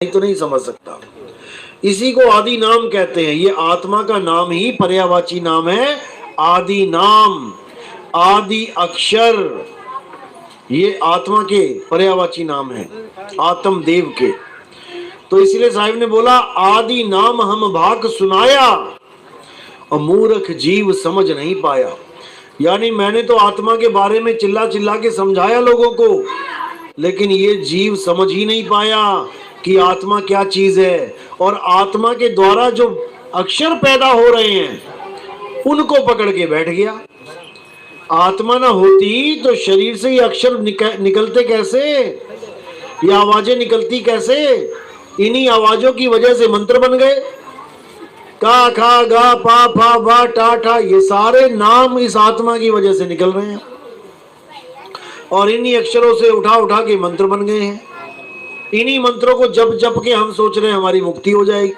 तो नहीं समझ सकता। इसी को आदि नाम कहते हैं। ये आत्मा का नाम ही पर्यायवाची नाम है, आदि नाम, आदि अक्षर, ये आत्मा के पर्यायवाची नाम है, आत्म देव के। तो इसलिए साहिब ने बोला आदि नाम हम भाग सुनाया और मूर्ख जीव समझ नहीं पाया। यानी मैंने तो आत्मा के बारे में चिल्ला चिल्ला के समझाया लोगों को, लेकिन ये जीव समझ ही नहीं पाया कि आत्मा क्या चीज है। और आत्मा के द्वारा जो अक्षर पैदा हो रहे हैं उनको पकड़ के बैठ गया। आत्मा ना होती तो शरीर से ये अक्षर निकलते कैसे, ये आवाजें निकलती कैसे? इन्हीं आवाजों की वजह से मंत्र बन गए। का खा गा पा फा वा टा ठा, ये सारे नाम इस आत्मा की वजह से निकल रहे हैं और इन्हीं अक्षरों से उठा उठा के मंत्र बन गए हैं। इन्हीं मंत्रों को जप जप के हम सोच रहे हैं हमारी मुक्ति हो जाएगी।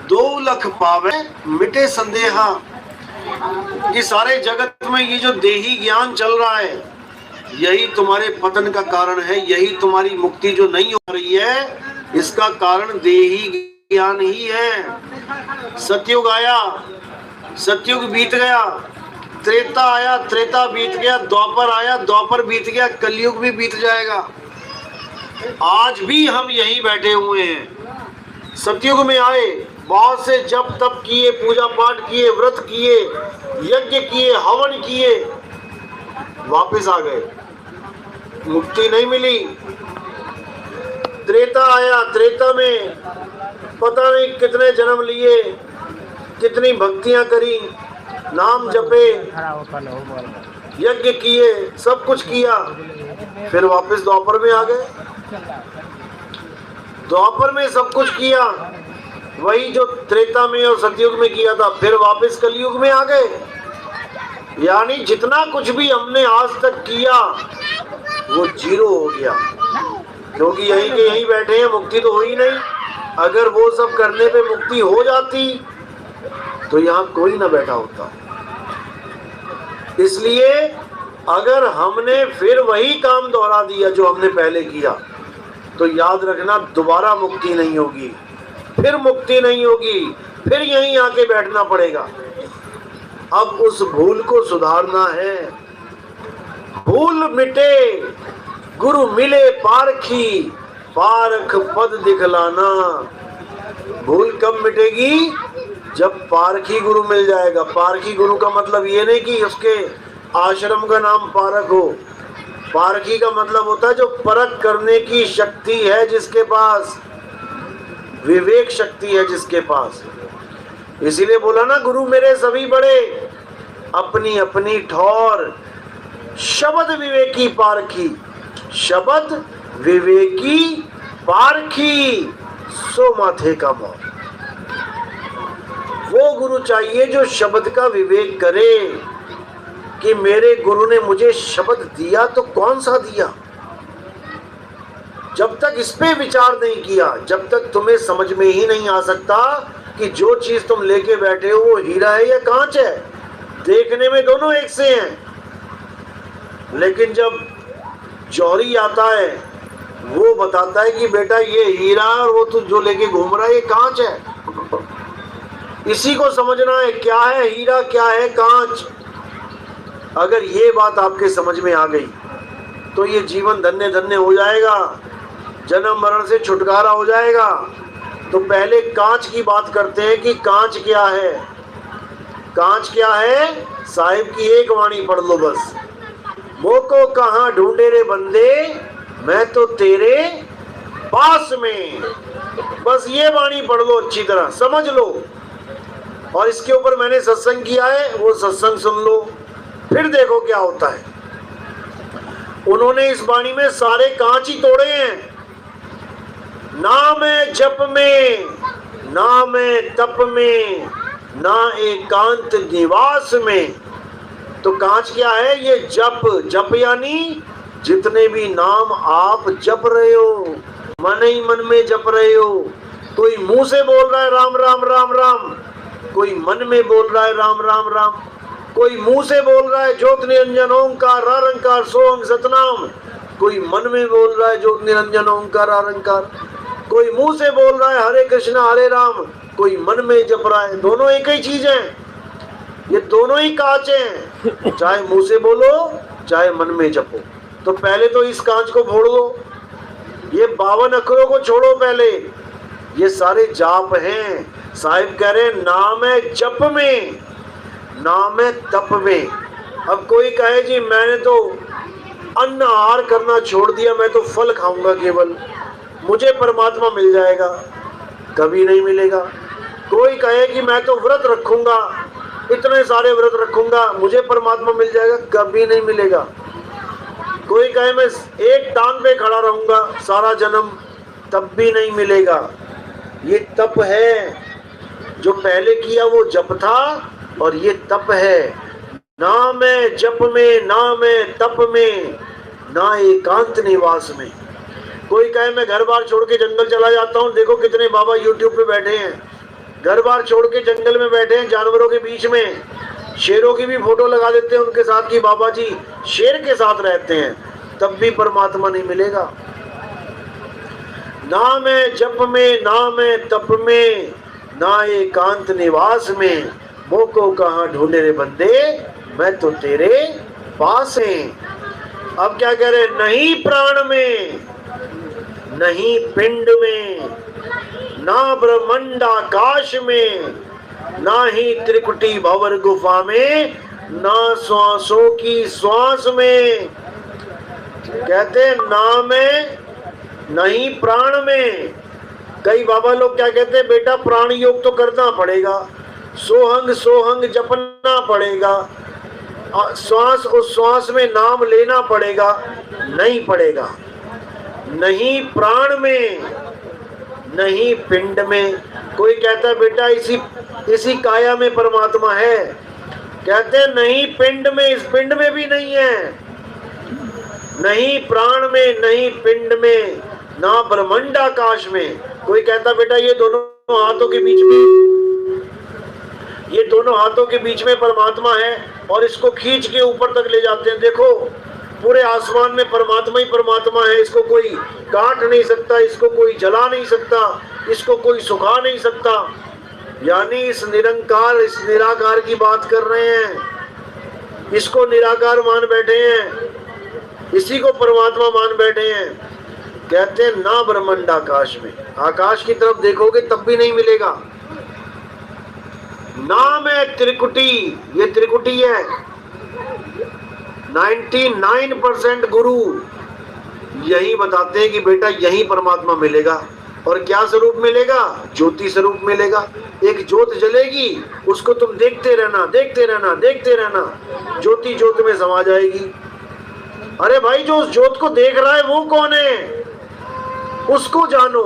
दो लख पावे मिटे संदेहा। ये सारे जगत में ये जो देही ज्ञान चल रहा है यही तुम्हारे पतन का कारण है। यही तुम्हारी मुक्ति जो नहीं हो रही है इसका कारण देही ज्ञान ही है। सतयुग आया, सतयुग बीत गया, त्रेता आया, त्रेता बीत गया, द्वापर आया, द्वापर बीत गया, कलयुग भी बीत जाएगा। आज भी हम यहीं बैठे हुए हैं। सतयुग में आए, बहुत से जप तप किए, पूजा पाठ किए, व्रत किए, यज्ञ किए, हवन किए, वापस आ गए, मुक्ति नहीं मिली। त्रेता आया, त्रेता में पता नहीं कितने जन्म लिए, कितनी भक्तियां करी, नाम जपे, यज्ञ किए, सब कुछ किया, फिर वापस द्वापर में आ गए। द्वापर में सब कुछ किया, वही जो त्रेता में और सतयुग में किया था, फिर वापस कलयुग में आ गए। यानी जितना कुछ भी हमने आज तक किया वो जीरो हो गया, क्योंकि यहीं के यहीं बैठे हैं, मुक्ति तो हुई नहीं। अगर वो सब करने पे मुक्ति हो जाती तो यहाँ कोई ना बैठा होता। इसलिए अगर हमने फिर वही काम दोहरा दिया जो हमने पहले किया तो याद रखना दोबारा मुक्ति नहीं होगी, फिर मुक्ति नहीं होगी, फिर यहीं आके बैठना पड़ेगा। अब उस भूल को सुधारना है। भूल मिटे गुरु मिले पारखी, पारख पद दिखलाना। भूल कब मिटेगी? जब पारखी गुरु मिल जाएगा। पारखी गुरु का मतलब ये नहीं कि उसके आश्रम का नाम पारख हो। पारखी का मतलब होता है जो परख करने की शक्ति है जिसके पास, विवेक शक्ति है जिसके पास। इसीलिए बोला ना गुरु मेरे सभी बड़े, अपनी अपनी ठौर, शब्द विवेकी पारखी, शब्द विवेकी पारखी, सो माथे का मोर। वो गुरु चाहिए जो शब्द का विवेक करे कि मेरे गुरु ने मुझे शब्द दिया तो कौन सा दिया। जब तक इस पे विचार नहीं किया, जब तक तुम्हें समझ में ही नहीं आ सकता कि जो चीज तुम लेके बैठे हो वो हीरा है या कांच है। देखने में दोनों एक से हैं, लेकिन जब जौहरी आता है वो बताता है कि बेटा ये हीरा और वो तू जो लेके घूम रहा है ये कांच है। इसी को समझना है, क्या है हीरा, क्या है कांच। अगर ये बात आपके समझ में आ गई तो ये जीवन धन्य धन्य हो जाएगा, जन्म मरण से छुटकारा हो जाएगा। तो पहले कांच की बात करते हैं कि कांच क्या है। कांच क्या है? साहिब की एक वाणी पढ़ लो बस। मोको कहाँ ढूंढे रे बंदे, मैं तो तेरे पास में। बस ये वाणी पढ़ लो, अच्छी तरह समझ लो। और इसके ऊपर मैंने सत्संग किया है, वो सत्संग सुन लो, फिर देखो क्या होता है। उन्होंने इस वाणी में सारे कांच ही तोड़े हैं। ना मैं जप में, ना मैं तप में, ना एकांत निवास में। तो कांच क्या है? ये जप। जप यानी जितने भी नाम आप जप रहे हो, मन ही मन में जप रहे हो, कोई मुंह से बोल रहा है राम राम राम राम, कोई मन में बोल रहा है राम राम राम। कोई मुंह से बोल रहा है ज्योत निरंजन ओंकार निरंकार सोहम सतनाम, कोई मन में बोल रहा है ज्योत निरंजन ओंकार निरंकार। कोई मुंह से बोल रहा है हरे कृष्णा हरे राम, कोई मन में जप रहा है। दोनों एक ही चीज है, ये दोनों ही कांच हैं, चाहे मुंह से बोलो चाहे मन में जपो। तो पहले तो इस कांच को फोड़ दो, ये 52 अक्षरों को छोड़ो। पहले ये सारे जाप हैं। साहिब कह रहे नाम है जप में, नाम है तप में। अब कोई कहे जी मैंने तो अन्न आहार करना छोड़ दिया, मैं तो फल खाऊंगा केवल, मुझे परमात्मा मिल जाएगा, कभी नहीं मिलेगा। कोई कहे कि मैं तो व्रत रखूंगा, इतने सारे व्रत रखूंगा, मुझे परमात्मा मिल जाएगा, कभी नहीं मिलेगा। कोई कहे मैं एक टांग पे खड़ा रहूंगा सारा जन्म, तब भी नहीं मिलेगा। ये तप है, जो पहले किया वो जप था, और ये तप है। ना मैं जप में, ना मैं तप में, ना एकांत निवास में। कोई कहे मैं घर बार छोड़ के जंगल चला जाता हूँ, देखो कितने बाबा यूट्यूब पे बैठे हैं, घर बार छोड़ के जंगल में बैठे हैं, जानवरों के बीच में, शेरों की भी फोटो लगा देते हैं उनके साथ कि बाबा जी शेर के साथ रहते हैं, तब भी परमात्मा नहीं मिलेगा। ना मैं जप में, ना मैं तप में, ना एकांत निवास में, मोको कहाँ ढूंढे रे बंदे, मैं तो तेरे पास है। अब क्या कह रहे, नहीं प्राण में, नहीं पिंड में, ना ब्रह्मांड आकाश में, ना ही त्रिकुटी भंवर गुफा में, ना श्वासों की श्वास में। कहते ना में, नहीं प्राण में। कई बाबा लोग क्या कहते हैं, बेटा प्राण योग तो करना पड़ेगा, सोहंग सोहंग जपना पड़ेगा, श्वास उस श्वास में नाम लेना पड़ेगा। नहीं पड़ेगा। नहीं प्राण में, नहीं पिंड में। कोई कहता है बेटा इसी काया में परमात्मा है, कहते हैं नहीं पिंड में, इस पिंड में भी नहीं है। नहीं प्राण में, नहीं पिंड में, ना ब्रह्मांड आकाश में। कोई कहता बेटा ये दोनों हाथों के बीच में, ये दोनों हाथों के बीच में परमात्मा है, और इसको खींच के ऊपर तक ले जाते हैं। देखो पूरे आसमान में परमात्मा ही परमात्मा है, इसको कोई काट नहीं सकता, इसको कोई जला नहीं सकता, इसको कोई सुखा नहीं सकता। यानी इस निरंकार, इस निराकार की बात कर रहे हैं, इसको निराकार मान बैठे हैं, इसी को परमात्मा मान बैठे हैं। कहते हैं ना ब्रह्मांड आकाश में, आकाश की तरफ देखोगे तब भी नहीं मिलेगा। नाम है त्रिकुटी, ये त्रिकुटी है। 99% गुरु यही बताते हैं कि बेटा यही परमात्मा मिलेगा। और क्या स्वरूप मिलेगा? ज्योति स्वरूप मिलेगा। एक ज्योत जलेगी, उसको तुम देखते रहना, देखते रहना, देखते रहना, ज्योति ज्योत में समा जाएगी। अरे भाई जो उस ज्योत को देख रहा है वो कौन है, उसको जानो।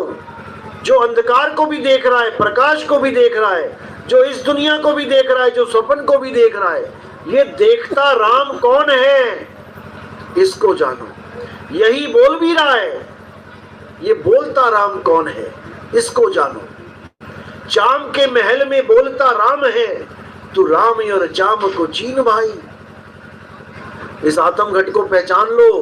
जो अंधकार को भी देख रहा है, प्रकाश को भी देख रहा है, जो इस दुनिया को भी देख रहा है, जो स्वप्न को भी देख रहा है, ये देखता राम कौन है, इसको जानो। यही बोल भी रहा है, ये बोलता राम कौन है, इसको जानो। चाम के महल में बोलता राम है, तू राम और चाम को चीन भाई। इस आत्म घट को पहचान लो,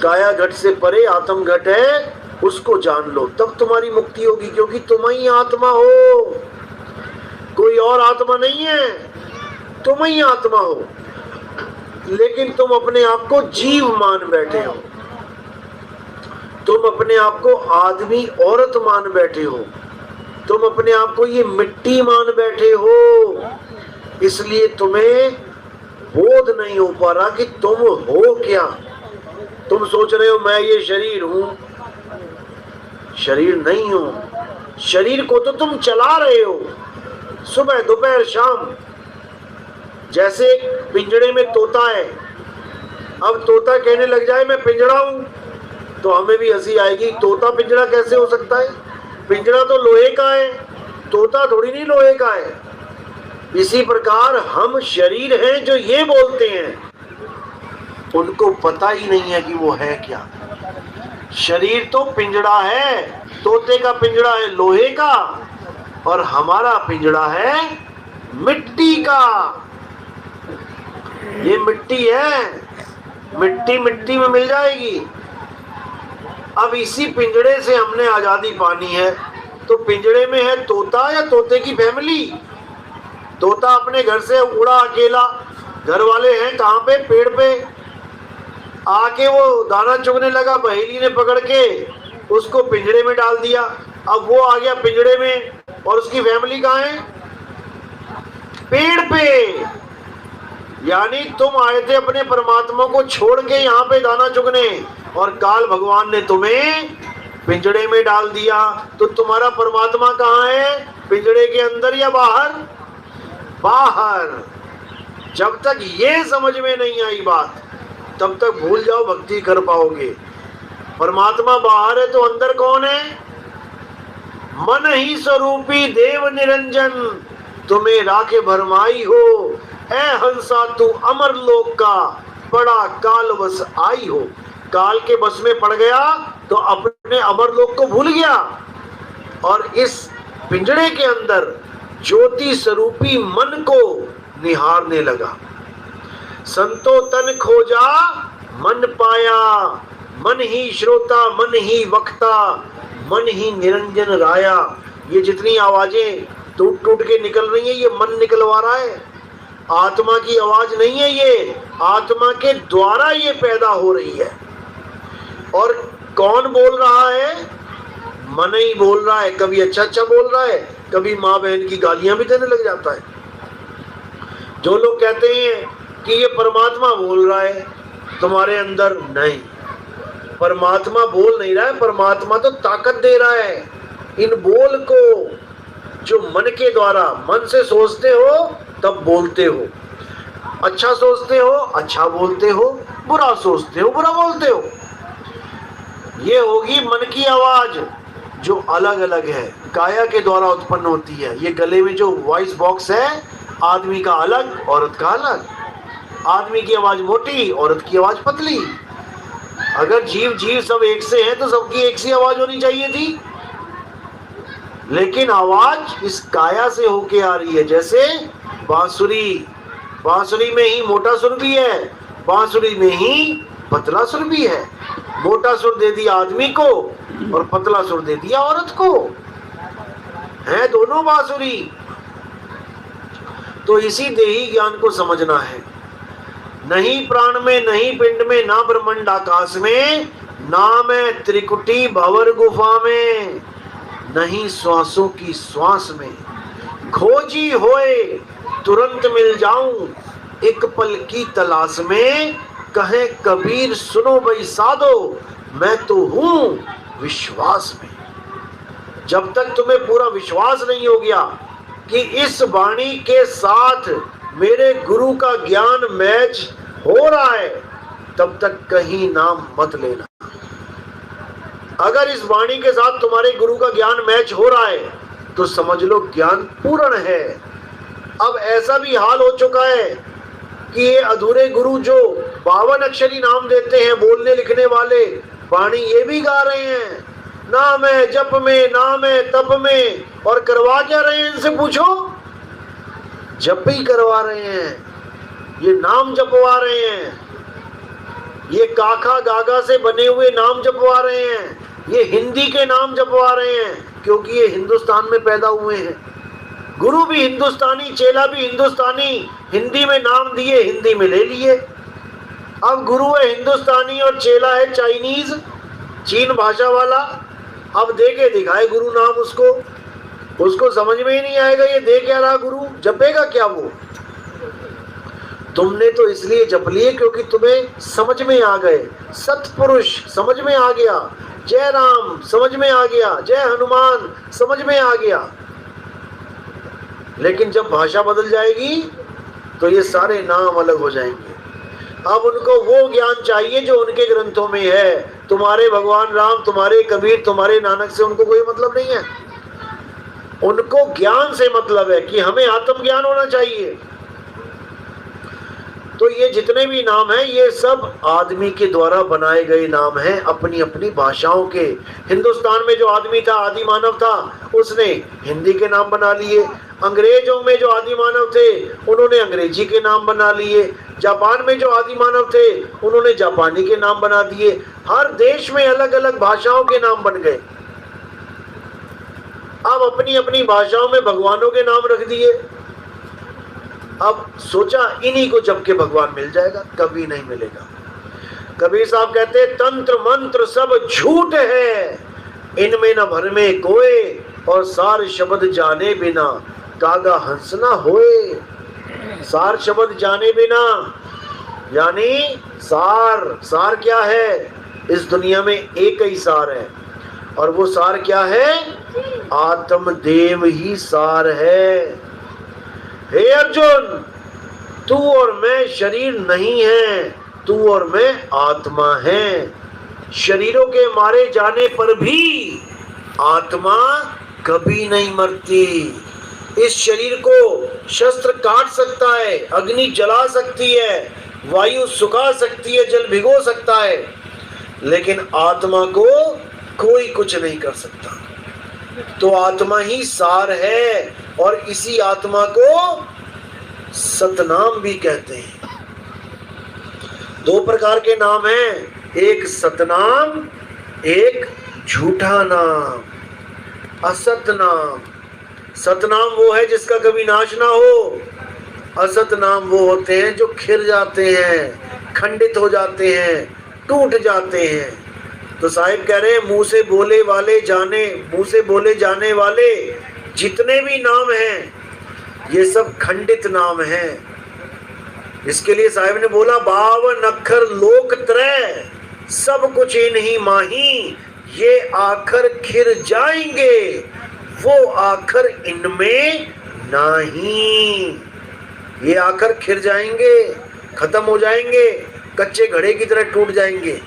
काया घट से परे आत्म घट है, उसको जान लो, तब तुम्हारी मुक्ति होगी। क्योंकि तुम ही आत्मा हो, कोई और आत्मा नहीं है, तुम ही आत्मा हो। लेकिन तुम अपने आप को जीव मान बैठे हो, तुम अपने आप को आदमी औरत मान बैठे हो, तुम अपने आप को ये मिट्टी मान बैठे हो। इसलिए तुम्हें बोध नहीं हो पा रहा कि तुम हो क्या। तुम सोच रहे हो मैं ये शरीर हूं, शरीर नहीं हो। शरीर को तो तुम चला रहे हो सुबह दोपहर शाम। जैसे एक पिंजड़े में तोता है, अब तोता कहने लग जाए मैं पिंजड़ा हूं, तो हमें भी हंसी आएगी, तोता पिंजड़ा कैसे हो सकता है, पिंजड़ा तो लोहे का है, तोता थोड़ी नहीं लोहे का है। इसी प्रकार हम शरीर हैं जो ये बोलते हैं, उनको पता ही नहीं है कि वो है क्या। शरीर तो पिंजड़ा है, तोते का पिंजड़ा है लोहे का और हमारा पिंजड़ा है मिट्टी का। ये मिट्टी है, मिट्टी मिट्टी में मिल जाएगी। अब इसी पिंजड़े से हमने आजादी पानी है, तो पिंजड़े में है तोता या तोते की फैमिली। तोता अपने घर से उड़ा अकेला, घर वाले हैं कहाँ पे, पेड़ पे। आके वो दाना चुगने लगा, बहेली ने पकड़ के उसको पिंजड़े में डाल दिया। अब वो आ गया पिंजड़े में और उसकी फैमिली कहाँ है, पेड़ पे। यानी तुम आए थे अपने परमात्मा को छोड़ के यहाँ पे दाना चुगने, और काल भगवान ने तुम्हें पिंजड़े में डाल दिया। तो तुम्हारा परमात्मा कहाँ है, पिंजड़े के अंदर या बाहर? बाहर। जब तक ये समझ में नहीं आई बात, तब तक भूल जाओ भक्ति कर पाओगे। परमात्मा बाहर है तो अंदर कौन है? मन ही स्वरूपी देव निरंजन, तुम्हें राखे भरमाई हो। ऐ हंसा तू अमर लोक का, बड़ा काल बस आई हो। काल के बस में पड़ गया तो अपने अमर लोक को भूल गया, और इस पिंजड़े के अंदर ज्योति स्वरूपी मन को निहारने लगा। संतो तन खोजा मन पाया, मन ही श्रोता मन ही वक्ता, मन ही निरंजन राया। ये जितनी आवाजें टूट टूट के निकल रही है, ये मन निकलवा रहा है। आत्मा की आवाज नहीं है ये, आत्मा के द्वारा ये पैदा हो रही है। और कौन बोल रहा है? मन ही बोल रहा है। कभी अच्छा अच्छा बोल रहा है, कभी माँ बहन की गालियां भी देने लग जाता है। जो लोग कहते हैं कि ये परमात्मा बोल रहा है तुम्हारे अंदर, नहीं, परमात्मा बोल नहीं रहा है, परमात्मा तो ताकत दे रहा है। इन बोल को जो मन के द्वारा, मन से सोचते हो तब बोलते हो, अच्छा सोचते हो अच्छा बोलते हो, बुरा सोचते हो बुरा बोलते हो। ये होगी मन की आवाज जो अलग अलग है, काया के द्वारा उत्पन्न होती है। ये गले में जो वॉइस बॉक्स है, आदमी का अलग औरत का अलग। आदमी की आवाज मोटी, औरत की आवाज पतली। अगर जीव जीव सब एक से हैं तो सबकी एक सी आवाज होनी चाहिए थी, लेकिन आवाज इस काया से होके आ रही है। जैसे बांसुरी, बांसुरी में ही मोटा सुर भी है, बांसुरी में ही पतला सुर भी है। मोटा सुर दे दिया आदमी को और पतला सुर दे दिया औरत को, है दोनों बांसुरी। तो इसी देही ज्ञान को समझना है। नहीं प्राण में, नहीं पिंड में, ना ब्रह्मांड आकाश में, ना मैं त्रिकुटी भंवर गुफा में, नहीं श्वासों की श्वास में। खोजी होए तुरंत मिल जाऊं, एक पल की तलाश में। कहे कबीर सुनो भाई साधो, मैं तो हूं विश्वास में। जब तक तुम्हें पूरा विश्वास नहीं हो गया कि इस वाणी के साथ मेरे गुरु का ज्ञान मैच हो रहा है, तब तक कहीं नाम मत लेना। अगर इस वाणी के साथ तुम्हारे गुरु का ज्ञान मैच हो रहा है तो समझ लो ज्ञान पूर्ण है। अब ऐसा भी हाल हो चुका है कि ये अधूरे गुरु जो 52 अक्षरी नाम देते हैं, बोलने लिखने वाले, वाणी ये भी गा रहे हैं, ना मैं जप में, ना मैं तप में, और करवा क्या रहे हैं इनसे पूछो? जप ही करवा रहे हैं, ये नाम जपवा रहे हैं, ये काका गागा से बने हुए नाम जपवा रहे हैं, ये हिंदी के नाम जपवा रहे हैं, क्योंकि ये हिंदुस्तान में पैदा हुए हैं। गुरु भी हिंदुस्तानी, चेला भी हिंदुस्तानी, हिंदी में नाम दिए, हिंदी में ले लिए। अब गुरु है हिंदुस्तानी और चेला है चाइनीज, चीन भाषा वाला। अब दे के दिखाए गुरु नाम उसको, उसको समझ में ही नहीं आएगा ये दे क्या रहा गुरु, जपेगा क्या वो? तुमने तो इसलिए जप लिए क्योंकि तुम्हें समझ में आ गए। सतपुरुष समझ में आ गया, जय राम समझ में आ गया, जय हनुमान समझ में आ गया। लेकिन जब भाषा बदल जाएगी तो ये सारे नाम अलग हो जाएंगे। अब उनको वो ज्ञान चाहिए जो उनके ग्रंथों में है। तुम्हारे भगवान राम, तुम्हारे कबीर, तुम्हारे नानक से उनको कोई मतलब नहीं है। उनको ज्ञान से मतलब है कि हमें आत्मज्ञान होना चाहिए। तो ये जितने भी नाम हैं ये सब आदमी के द्वारा बनाए गए नाम हैं, अपनी अपनी भाषाओं के। हिंदुस्तान में जो आदमी था, आदि मानव था, उसने हिंदी के नाम बना लिए। अंग्रेजों में जो आदि मानव थे उन्होंने अंग्रेजी के नाम बना लिए। जापान में जो आदि मानव थे उन्होंने जापानी के नाम बना दिए। हर देश में अलग अलग भाषाओं के नाम बन गए। अब अपनी अपनी भाषाओं में भगवानों के नाम रख दिए। अब सोचा इन्हीं को जब के भगवान मिल जाएगा, कभी नहीं मिलेगा। कबीर साहब कहते तंत्र मंत्र सब झूठ है, इनमें न भर में कोय, और सार शब्द जाने बिना कागा हंस ना होए। सार शब्द जाने बिना, यानी सार क्या है? इस दुनिया में एक ही सार है, और वो सार क्या है? आत्मदेव ही सार है। हे अर्जुन, तू और मैं शरीर नहीं है, तू और मैं आत्मा है। शरीरों के मारे जाने पर भी आत्मा कभी नहीं मरती। इस शरीर को शस्त्र काट सकता है, अग्नि जला सकती है, वायु सुखा सकती है, जल भिगो सकता है, लेकिन आत्मा को कोई कुछ नहीं कर सकता। तो आत्मा ही सार है, और इसी आत्मा को सतनाम भी कहते हैं। दो प्रकार के नाम हैं, एक सतनाम, एक झूठा नाम, असत नाम। सतनाम वो है जिसका कभी नाश ना हो। असत नाम वो होते हैं जो खिर जाते हैं, खंडित हो जाते हैं, टूट जाते हैं। तो साहिब कह रहे हैं मुंह से बोले जाने वाले जितने भी नाम हैं ये सब खंडित नाम हैं। इसके लिए साहिब ने बोला 52 अक्षर लोक त्रय, सब कुछ इन्हीं माही, ये आखर खिर जाएंगे, वो आखर इनमें नहीं। ये आखर खिर जाएंगे, खत्म हो जाएंगे, कच्चे घड़े की तरह टूट जाएंगे।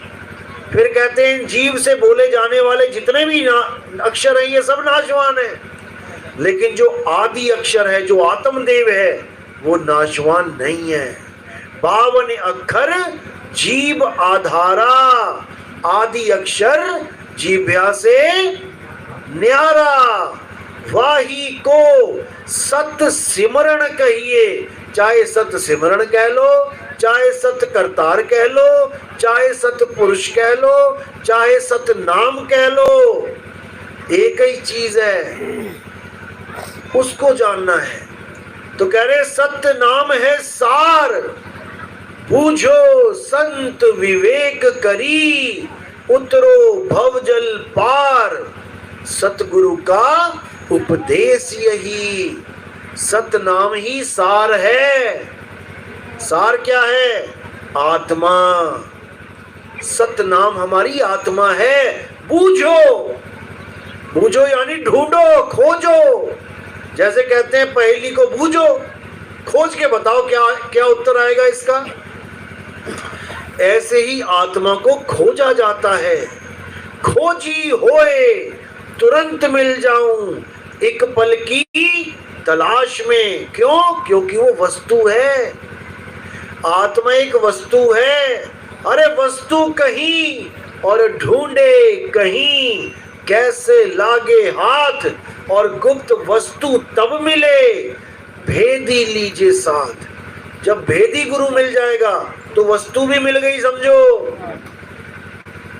फिर कहते हैं जीव से बोले जाने वाले जितने भी अक्षर हैं ये सब नाशवान है, लेकिन जो आदि अक्षर है, जो आत्मदेव है, वो नाशवान नहीं है। 52 अक्षर जीव आधारा, आदि अक्षर जीभ्या से न्यारा, वाही को सत सिमरण कहिए। चाहे सत सिमरण कह लो, चाहे सत करतार कह लो, चाहे सत पुरुष कह लो, चाहे सत नाम कह लो, एक ही चीज है, उसको जानना है। तो कह रहे सत्य नाम है सार, बूझो संत विवेक करी, उतरो भवजल पार, सतगुरु का उपदेश यही। सत नाम ही सार है। सार क्या है? आत्मा। सत नाम हमारी आत्मा है। बूझो, बूझो यानी ढूंढो, खोजो। जैसे कहते हैं पहेली को बूझो, खोज के बताओ क्या क्या उत्तर आएगा इसका। ऐसे ही आत्मा को खोजा जाता है। खोजी होए तुरंत मिल जाऊं, एक पल की तलाश में। क्यों? क्योंकि वो वस्तु है। आत्मा एक वस्तु है। अरे वस्तु कहीं और ढूंढे कहीं, कैसे लागे हाथ, और गुप्त वस्तु तब मिले, भेदी लीजिए साथ। जब भेदी गुरु मिल जाएगा तो वस्तु भी मिल गई, समझो।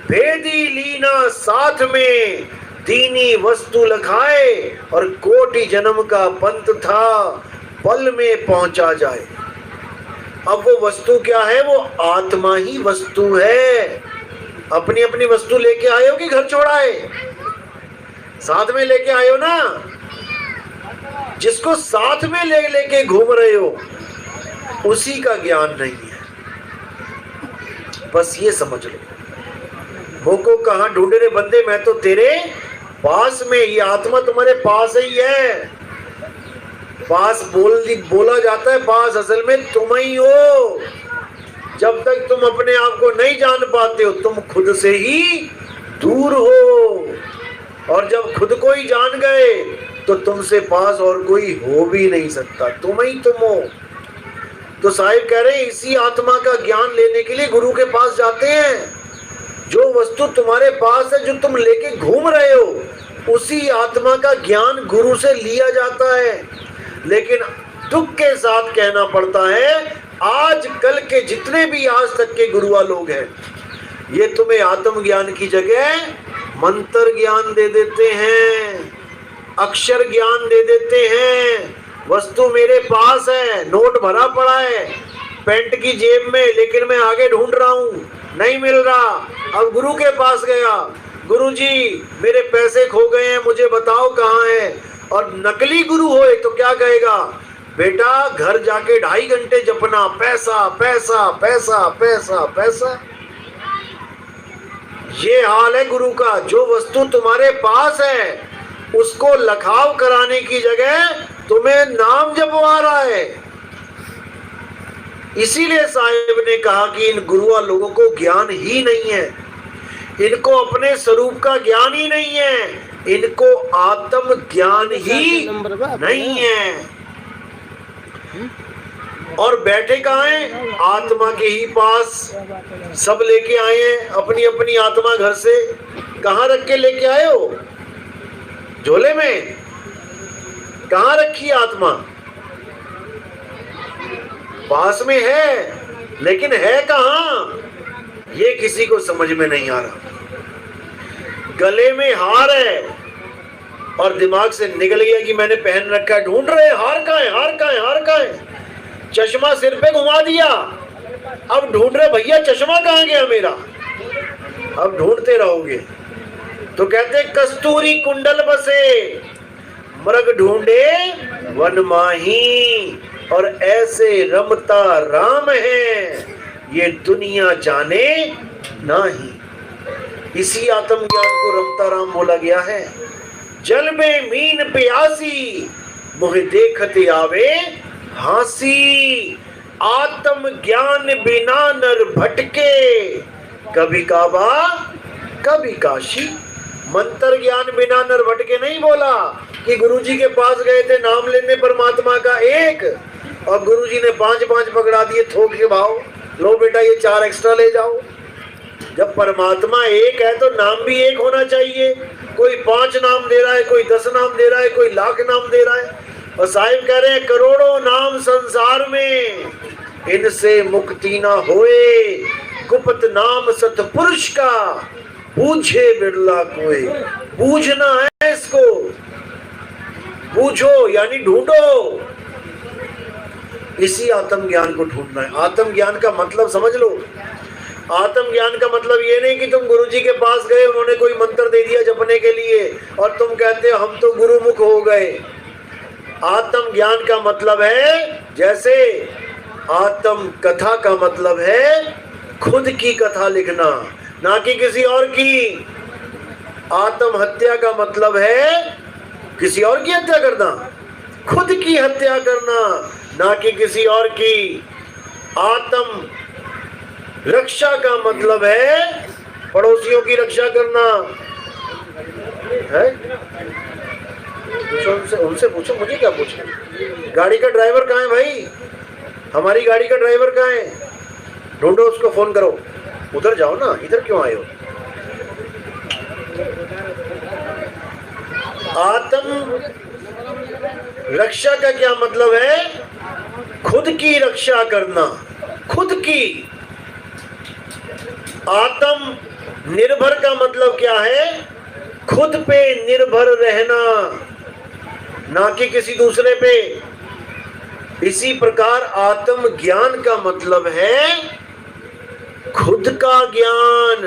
भेदी लीना साथ में, दीनी वस्तु लखाए, और कोटि जन्म का पंथ था, पल में पहुंचा जाए। अब वो वस्तु क्या है? वो आत्मा ही वस्तु है। अपनी अपनी वस्तु लेके आए हो कि घर छोड़ाए? साथ में लेके आए हो ना। जिसको साथ में लेके घूम रहे हो उसी का ज्ञान नहीं है, बस ये समझ लो। मोको कहाँ ढूंढे रे बंदे, मैं तो तेरे पास में। ये आत्मा तुम्हारे पास ही है। पास बोला जाता है, पास असल में तुम ही हो। जब तक तुम अपने आप को नहीं जान पाते हो तुम खुद से ही दूर हो, और जब खुद को ही जान गए तो तुमसे पास और कोई हो भी नहीं सकता। तुम ही तुम हो। तो साहिब कह रहे हैं इसी आत्मा का ज्ञान लेने के लिए गुरु के पास जाते हैं। जो वस्तु तुम्हारे पास है, जो तुम लेके घूम रहे हो, उसी आत्मा का ज्ञान गुरु से लिया जाता है। लेकिन दुख के साथ कहना पड़ता है, आज कल के जितने भी आज तक के गुरुआ लोग हैं, ये तुम्हें आत्मज्ञान की जगह मंत्र ज्ञान दे देते हैं, अक्षर ज्ञान दे देते हैं। वस्तु मेरे पास है, नोट भरा पड़ा है पैंट की जेब में, लेकिन मैं आगे ढूंढ रहा हूं, नहीं मिल रहा। अब गुरु के पास गया, गुरुजी मेरे पैसे खो गए हैं, मुझे बताओ कहाँ है। और नकली गुरु होए तो क्या कहेगा, बेटा घर जाके 2.5 घंटे जपना, पैसा पैसा पैसा पैसा पैसा। ये हाल है गुरु का। जो वस्तु तुम्हारे पास है उसको लखाव कराने की जगह तुम्हें नाम जपवा रहा है। इसीलिए साहिब ने कहा कि इन गुरुआ लोगों को ज्ञान ही नहीं है, इनको अपने स्वरूप का ज्ञान ही नहीं है, इनको आत्म ज्ञान ही नहीं है। और बैठे कहाँ हैं? आत्मा के ही पास। सब लेके आए हैं अपनी अपनी आत्मा घर से। कहाँ रख के लेके आए हो? झोले में? कहाँ रखी आत्मा? पास में है, लेकिन है कहाँ? ये किसी को समझ में नहीं आ रहा। गले में हार है और दिमाग से निकल गया कि मैंने पहन रखा है। ढूंढ रहे हार कहाँ है, हार कहाँ है, हार कहाँ है। चश्मा सिर पे घुमा दिया, अब ढूंढ रहे भैया चश्मा कहाँ गया मेरा। अब ढूंढते रहोगे। तो कहते कस्तूरी कुंडल बसे, मृग ढूंढे वन माही, और ऐसे रमता राम है, ये दुनिया जाने नाही। इसी आत्मज्ञान को रमता राम बोला गया है। जल में मीन प्यासी, मुझे देखते आवे हासी। आत्म ज्ञान बिना नर भटके, कभी काबा कभी काशी। मंत्र ज्ञान बिना नर भटके नहीं बोला कि गुरुजी के पास गए थे नाम लेने परमात्मा का एक, और गुरुजी ने 5-5 पकड़ा दिए थोक के भाव, लो बेटा ये 4 एक्स्ट्रा ले जाओ। जब परमात्मा एक है तो नाम भी एक होना चाहिए। कोई 5 नाम दे रहा है, कोई 10 नाम दे रहा है, कोई लाख नाम दे रहा है। और साहिब कह रहे हैं करोड़ों नाम संसार में, इनसे मुक्ति ना होए। गुप्त नाम सतपुरुष का, पूछे बिरला कोई। पूछना है इसको, पूछो यानी ढूंढो। इसी आत्म ज्ञान को ढूंढना है। आत्म ज्ञान का मतलब समझ लो। आत्म ज्ञान का मतलब ये नहीं कि तुम गुरुजी के पास गए, उन्होंने कोई मंत्र दे दिया जपने के लिए और तुम कहते हो हम तो गुरुमुख हो गए। आत्म ज्ञान का मतलब है, जैसे आत्म कथा का मतलब है खुद की कथा लिखना, ना कि किसी और की। आत्म हत्या का मतलब है किसी और की हत्या करना, खुद की हत्या करना, ना कि किसी और की। आत्म रक्षा का मतलब है पड़ोसियों की रक्षा करना है। उनसे पूछो, मुझे क्या पूछो। गाड़ी का ड्राइवर कहाँ है भाई? हमारी गाड़ी का ड्राइवर कहाँ है? ढूंढो उसको, फोन करो। उधर जाओ ना, इधर क्यों आए हो? आत्म रक्षा का क्या मतलब है? खुद की रक्षा करना, खुद की। आत्म निर्भर का मतलब क्या है? खुद पे निर्भर रहना, ना कि किसी दूसरे पे। इसी प्रकार आत्म ज्ञान का मतलब है खुद का ज्ञान,